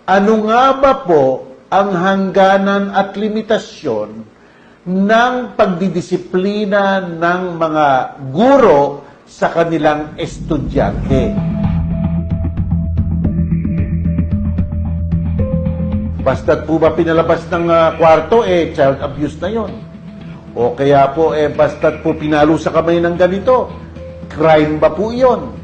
Ano nga ba po ang hangganan at limitasyon ng pagdidisiplina ng mga guro sa kanilang estudyante? Basta't po ba pinalabas ng kwarto, child abuse na yon. O kaya po, basta't po pinalo sa kamay ng ganito, crime ba po yon?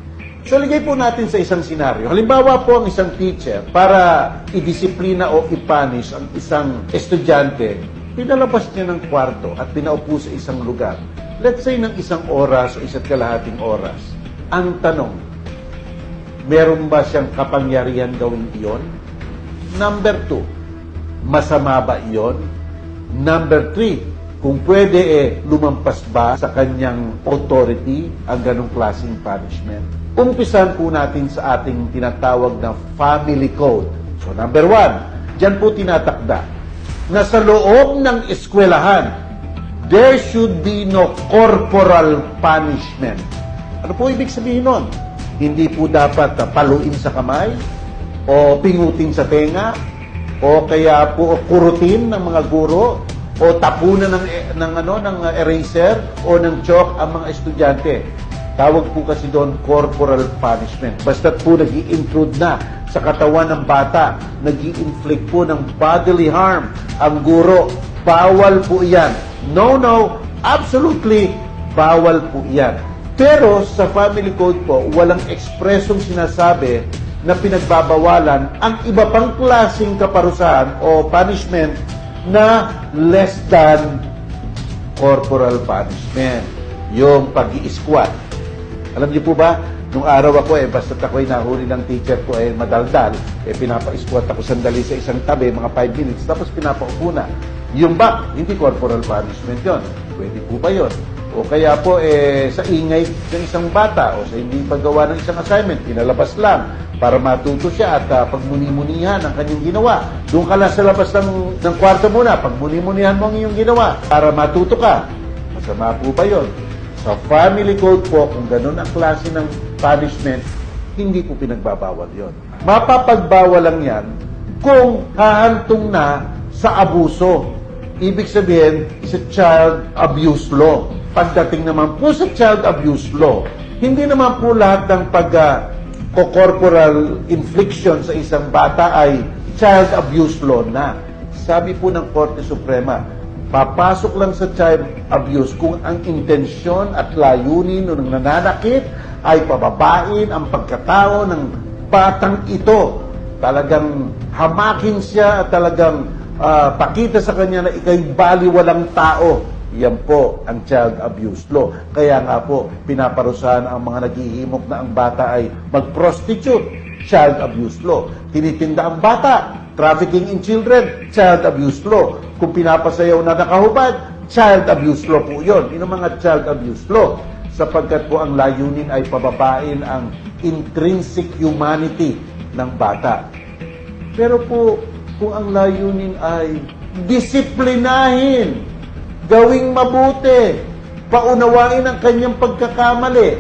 So, ligay po natin sa isang senaryo. Halimbawa po ang isang teacher, para i-disiplina o i-punish ang isang estudyante, pinalabas niya ng kwarto at pinaupo sa isang lugar. Let's say ng isang oras o isa't kalahating oras. Ang tanong, meron ba siyang kapangyarihan gawin iyon? Number 2, masama ba iyon? Number 3, kung pwede lumampas ba sa kanyang authority ang ganong klaseng punishment? Umpisan po natin sa ating tinatawag na family code. So number 1, dyan po tinatakda na sa loob ng eskwelahan, there should be no corporal punishment. Ano po ibig sabihin nun? Hindi po dapat paluin sa kamay, o pingutin sa tenga, o kaya po kurutin ng mga guro, o tapunan ng eraser o ng chalk ang mga estudyante. Tawag po kasi doon corporal punishment. Basta't po nag-i-intrude na sa katawan ng bata, nag-i-inflict po ng bodily harm ang guro. Bawal po yan. No, absolutely bawal po yan. Pero sa family code po, walang ekspresong sinasabi na pinagbabawalan ang iba pang klaseng kaparusahan o punishment na less than corporal punishment. Yung pag-i-squat. Alam niyo po ba, nung araw ako basta't ako'y nahuli ng teacher ko madaldal, pinapa-squat ako sandali sa isang tabi, mga 5 minutes, tapos pinapaupo na. Yung back, hindi corporal punishment yon. Pwede po ba yon? O kaya po, sa ingay ng isang bata, o sa hindi paggawa ng isang assignment, pinalabas lang para matuto siya at pagmuni-munihan ang kanyang ginawa. Doon ka lang sa labas ng kwarto muna, pagmuni-munihan mo ang iyong ginawa para matuto ka. Masama po ba yon? Sa family code po, kung ganun ang klase ng punishment, hindi po pinagbabawal yon. Mapapagbawal lang yan kung hahantong na sa abuso. Ibig sabihin, sa child abuse law. Pagdating naman po sa child abuse law, hindi naman po lahat ng corporal infliction sa isang bata ay child abuse law na. Sabi po ng Korte Suprema, papasok lang sa child abuse kung ang intensyon at layunin ng nananakit ay pababain ang pagkatao ng batang ito. Talagang hamakin siya at talagang pakita sa kanya na ikay baliwalang tao. Yan po ang child abuse law. Kaya nga po, pinaparusahan ang mga naghihimok na ang bata ay mag-prostitute. Child abuse law. Tinitinda ang bata. Trafficking in children, child abuse law. Kung pinapasayaw na nakahubad, child abuse law po yun. Yun ang mga child abuse law. Sapagkat po ang layunin ay pababain ang intrinsic humanity ng bata. Pero po, kung ang layunin ay disiplinahin, gawing mabuti, paunawain ang kanyang pagkakamali,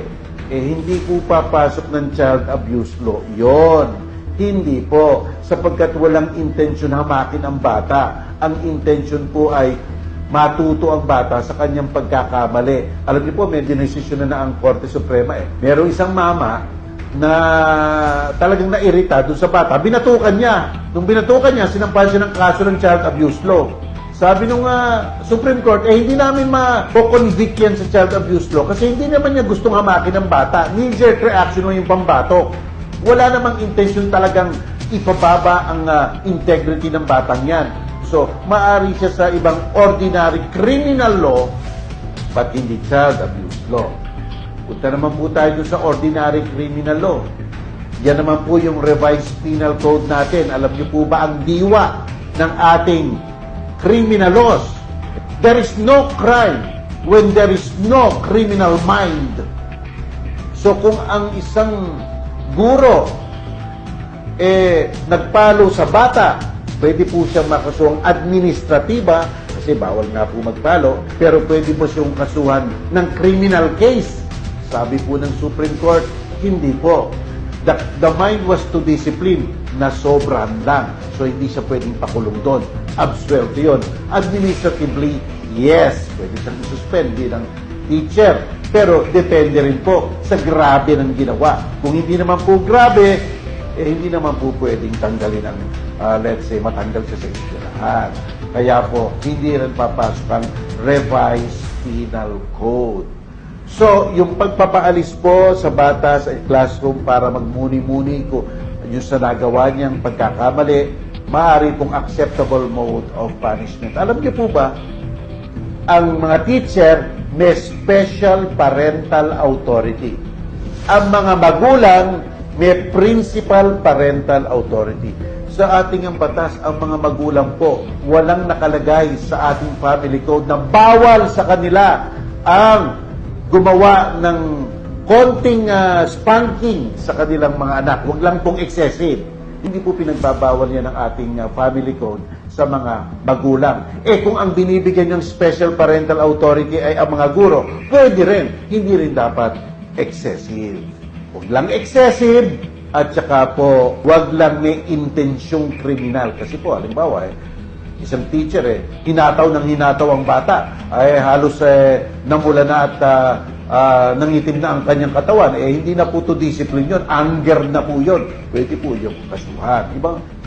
hindi po papasok ng child abuse law. Yon. Hindi po, sapagkat walang intensyon hamakin ang bata. Ang intensyon po ay matuto ang bata sa kanyang pagkakamali. Alam niyo po, may dinesisyon na ang Korte Suprema. Merong isang mama na talagang nairita doon sa bata. Binatukan niya. Nung binatukan niya, sinampahan siya ng kaso ng child abuse law. Sabi nung Supreme Court, hindi namin ma-convict yan sa child abuse law kasi hindi naman niya gustong hamakin ng bata. Knee-jerk reaction mo yung pambatok. Wala namang intention talagang ipababa ang integrity ng batang yan. So, maaari siya sa ibang ordinary criminal law but hindi child abuse law. Punta naman po tayo sa ordinary criminal law. Yan naman po yung revised penal code natin. Alam niyo po ba ang diwa ng ating criminal laws? There is no crime when there is no criminal mind. So kung ang isang guro nagpalo sa bata, pwede po siyang makasuhang administratiba kasi bawal nga po magpalo, pero pwede po siyang kasuhan ng criminal case. Sabi po ng Supreme Court, hindi po. The mind was to discipline, na sobrahan lang. So, hindi siya pwedeng pakulong doon. Absuelto yun. Administratively, yes, pwede siyang isuspend bilang teacher. Pero depende rin po sa grabe ng ginawa. Kung hindi naman po grabe, hindi naman po pwedeng tanggalin ang, let's say, matanggal siya sa eskwelahan. Kaya po, hindi rin papasok ang revised penal code. So, yung pagpapaalis po sa bata sa classroom para magmuni-muni ko yung sa nagawa niyang pagkakamali, maaari pong acceptable mode of punishment. Alam niyo po ba, ang mga teacher may special parental authority. Ang mga magulang may principal parental authority. Sa ating ang batas, ang mga magulang po, walang nakalagay sa ating family code na bawal sa kanila ang gumawa ng konting spanking sa kanilang mga anak. Huwag lang pong excessive. Hindi po pinagbabawal yan ng ating family code sa mga magulang. Kung ang binibigyan ng special parental authority ay ang mga guro, pwede rin. Hindi rin dapat excessive. Huwag lang excessive at saka po, huwag lang may intensyong kriminal. Kasi po, halimbawa, isang teacher, hinataw ang bata. Ay halos namula na at nangitim na ang kanyang katawan. Hindi na po to discipline yun. Anger na po yun. Pwede po yung kasuhan.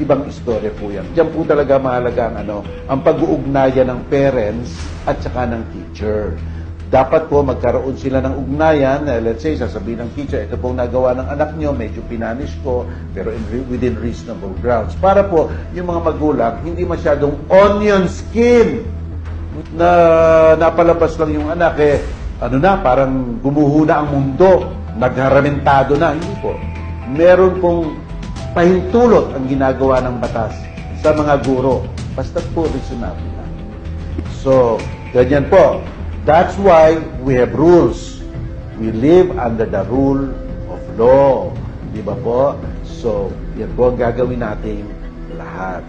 Ibang istorya po yan. Diyan po talaga mahalaga ang pag-uugnayan ng parents at saka ng teacher. Dapat po magkaroon sila ng ugnayan. Let's say, sasabihin ng teacher, ito pong nagawa ng anak nyo, medyo pinish ko, pero within reasonable grounds. Para po, yung mga magulang, hindi masyadong onion skin na napalabas lang yung anak, parang gumuho na ang mundo, nagharamentado na. Hindi po. Meron pong pahintulot ang ginagawa ng batas sa mga guro. Basta't po reasonable na. So, ganyan po. That's why we have rules. We live under the rule of law. Di ba po? So, yan po ang gagawin natin lahat.